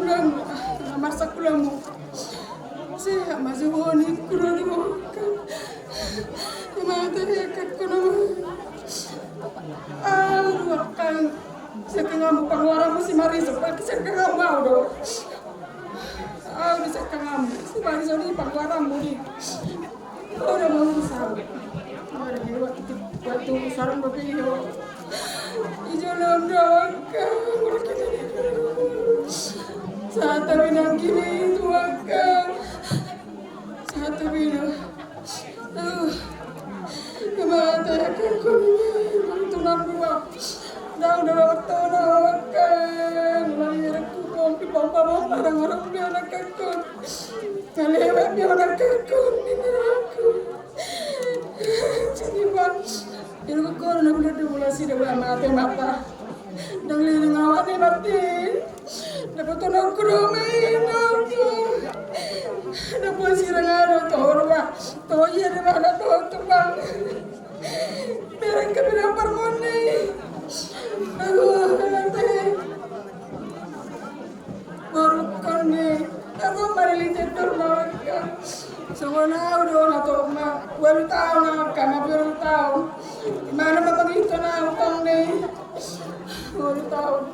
kulam masak kulam saya masih honi kulam mata dekat kuno akan saya kengamu pengeluaran musim hari seperti saya kengamu do bisa kengamu si bagi soni pengeluaran mudi udah mau usah ada di waktu sarang berpihak ijalan doang saat binang kini itu akan saat binang kemana ya aku tunan gua udah waktu akan lagi aku kompi papa orang-orang dia anak aku lewat dia anak aku ini aku jadi bang ini aku nak boleh dimulasi dengan mata dan liring awak ni mati dapat tunan kurumin aku dapat sirang torba toye de mana tumbang berang ke berang permoni aku baru kani aku mari tentur naga semua udah na to ma wel tao na kama wel tao mana mapagito na utang ni wel tao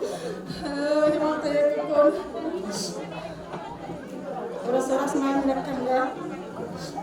di mata ya kon ora saras main nak kan